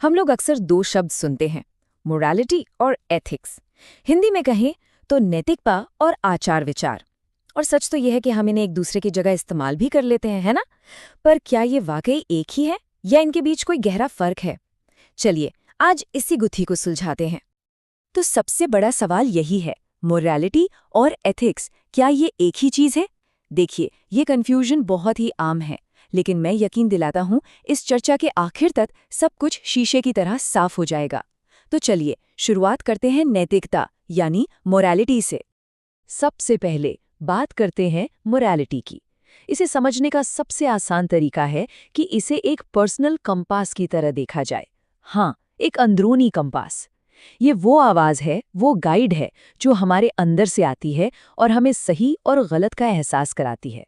हम लोग अक्सर दो शब्द सुनते हैं, मोरालिटी और एथिक्स। हिंदी में कहें तो नैतिकता और आचार विचार। और सच तो यह है कि हम इन्हें एक दूसरे की जगह इस्तेमाल भी कर लेते हैं, है ना? पर क्या ये वाकई एक ही है या इनके बीच कोई गहरा फर्क है? चलिए आज इसी गुत्थी को सुलझाते हैं। तो सबसे बड़ा सवाल यही है, मोरालिटी और एथिक्स क्या ये एक ही चीज है? देखिए, ये कंफ्यूजन बहुत ही आम है, लेकिन मैं यकीन दिलाता हूँ इस चर्चा के आखिर तक सब कुछ शीशे की तरह साफ हो जाएगा। तो चलिए शुरुआत करते हैं नैतिकता यानी मोरालिटी से। सबसे पहले बात करते हैं मोरालिटी की। इसे समझने का सबसे आसान तरीका है कि इसे एक पर्सनल कंपास की तरह देखा जाए। हाँ, एक अंदरूनी कंपास। ये वो आवाज़ है, वो गाइड है जो हमारे अंदर से आती है और हमें सही और गलत का एहसास कराती है।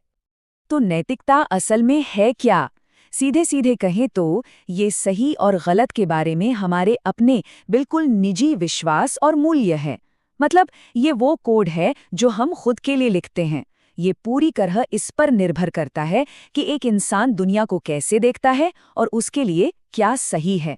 तो नैतिकता असल में है क्या? सीधे सीधे कहें तो ये सही और गलत के बारे में हमारे अपने बिल्कुल निजी विश्वास और मूल्य हैं। मतलब ये वो कोड है जो हम खुद के लिए लिखते हैं। ये पूरी तरह इस पर निर्भर करता है कि एक इंसान दुनिया को कैसे देखता है और उसके लिए क्या सही है।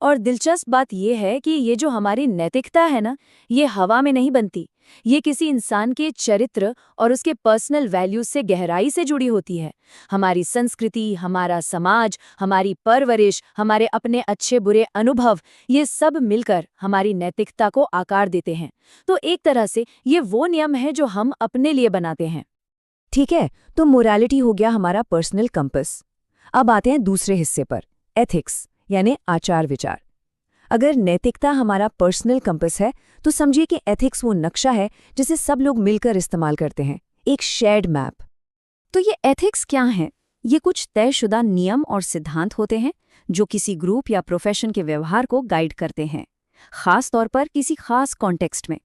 और दिलचस्प बात यह है कि ये जो हमारी नैतिकता है ना, ये हवा में नहीं बनती। ये किसी इंसान के चरित्र और उसके पर्सनल वैल्यूज से गहराई से जुड़ी होती है। हमारी संस्कृति, हमारा समाज, हमारी परवरिश, हमारे अपने अच्छे बुरे अनुभव, ये सब मिलकर हमारी नैतिकता को आकार देते हैं। तो एक तरह से ये वो नियम है जो हम अपने लिए बनाते हैं। ठीक है, तो मोरालिटी हो गया हमारा पर्सनल कंपास। अब आते हैं दूसरे हिस्से पर, एथिक्स यानी आचार विचार। अगर नैतिकता हमारा पर्सनल कंपास है, तो समझिए कि एथिक्स वो नक्शा है जिसे सब लोग मिलकर इस्तेमाल करते हैं, एक शेयर्ड मैप। तो ये एथिक्स क्या हैं? ये कुछ तयशुदा नियम और सिद्धांत होते हैं जो किसी ग्रुप या प्रोफेशन के व्यवहार को गाइड करते हैं, खास तौर पर किसी खास कॉन्टेक्स्ट में।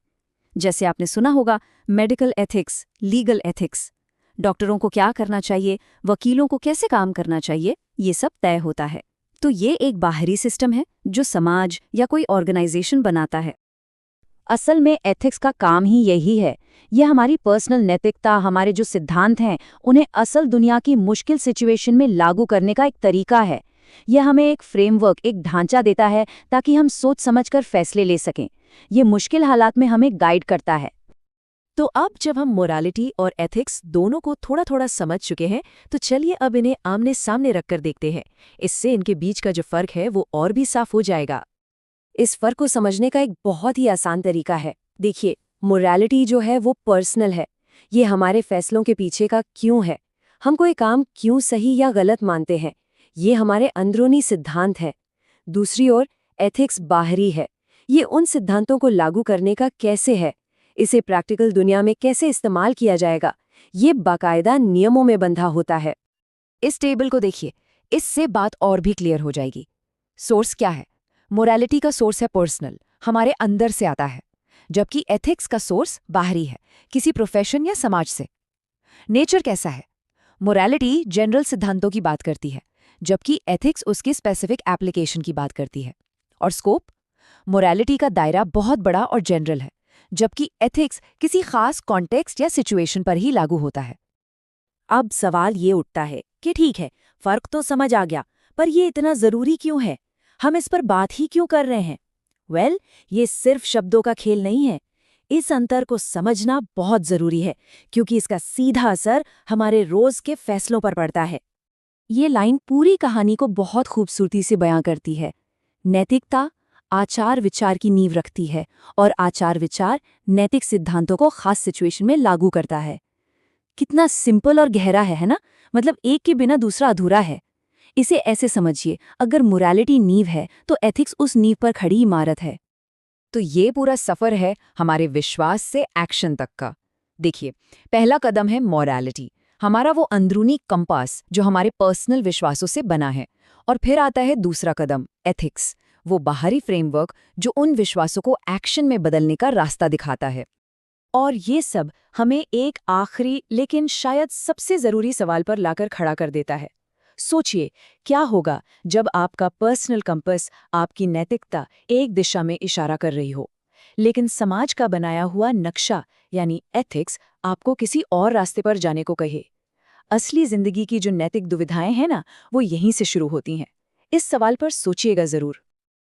जैसे आपने सुना होगा मेडिकल एथिक्स, लीगल एथिक्स। डॉक्टरों को क्या करना चाहिए, वकीलों को कैसे काम करना चाहिए, ये सब तय होता है। तो ये एक बाहरी सिस्टम है जो समाज या कोई ऑर्गेनाइजेशन बनाता है। असल में एथिक्स का काम ही यही है। यह हमारी पर्सनल नैतिकता, हमारे जो सिद्धांत हैं, उन्हें असल दुनिया की मुश्किल सिचुएशन में लागू करने का एक तरीका है। यह हमें एक फ्रेमवर्क, एक ढांचा देता है ताकि हम सोच समझकर फैसले ले सकें। ये मुश्किल हालात में हमें गाइड करता है। तो अब जब हम मोरालिटी और एथिक्स दोनों को थोड़ा थोड़ा समझ चुके हैं, तो चलिए अब इन्हें आमने सामने रखकर देखते हैं। इससे इनके बीच का जो फर्क है वो और भी साफ हो जाएगा। इस फर्क को समझने का एक बहुत ही आसान तरीका है। देखिए, मोरालिटी जो है वो पर्सनल है। ये हमारे फैसलों के पीछे का क्यों है, हम कोई काम क्यों सही या गलत मानते हैं, ये हमारे अंदरूनी सिद्धांत है। दूसरी ओर एथिक्स बाहरी है। ये उन सिद्धांतों को लागू करने का कैसे है, इसे प्रैक्टिकल दुनिया में कैसे इस्तेमाल किया जाएगा, ये बाकायदा नियमों में बंधा होता है। इस टेबल को देखिए, इससे बात और भी क्लियर हो जाएगी। सोर्स क्या है? मोरालिटी का सोर्स है पर्सनल, हमारे अंदर से आता है, जबकि एथिक्स का सोर्स बाहरी है, किसी प्रोफेशन या समाज से। नेचर कैसा है? मोरालिटी जनरल सिद्धांतों की बात करती है, जबकि एथिक्स उसकी स्पेसिफिक एप्लीकेशन की बात करती है। और स्कोप? मोरालिटी का दायरा बहुत बड़ा और जनरल है, जबकि एथिक्स किसी खास कॉन्टेक्स्ट या सिचुएशन पर ही लागू होता है। अब सवाल ये उठता है कि ठीक है, फर्क तो समझ आ गया, पर ये इतना जरूरी क्यों है? हम इस पर बात ही क्यों कर रहे हैं? ये सिर्फ शब्दों का खेल नहीं है। इस अंतर को समझना बहुत जरूरी है, क्योंकि इसका सीधा असर हमारे रोज के फैसलों पर पड़ता है। ये लाइन पूरी कहानी को बहुत खूबसूरती से बयां करती है। नैतिकता आचार विचार की नींव रखती है और आचार विचार नैतिक सिद्धांतों को खास सिचुएशन में लागू करता है। कितना सिंपल और गहरा है ना? मतलब एक के बिना दूसरा अधूरा है। इसे ऐसे समझिए, अगर मोरालिटी नींव है तो एथिक्स उस नींव पर खड़ी इमारत है। तो ये पूरा सफर है हमारे विश्वास से एक्शन तक का। देखिए, पहला कदम है मोरालिटी, हमारा वो अंदरूनी कंपास जो हमारे पर्सनल विश्वासों से बना है। और फिर आता है दूसरा कदम, एथिक्स, वो बाहरी फ्रेमवर्क जो उन विश्वासों को एक्शन में बदलने का रास्ता दिखाता है। और ये सब हमें एक आखिरी लेकिन शायद सबसे जरूरी सवाल पर लाकर खड़ा कर देता है। सोचिए, क्या होगा जब आपका पर्सनल कंपास, आपकी नैतिकता एक दिशा में इशारा कर रही हो, लेकिन समाज का बनाया हुआ नक्शा यानी एथिक्स आपको किसी और रास्ते पर जाने को कहे। असली जिंदगी की जो नैतिक दुविधाएं हैं ना, वो यहीं से शुरू होती हैं। इस सवाल पर सोचिएगा जरूर।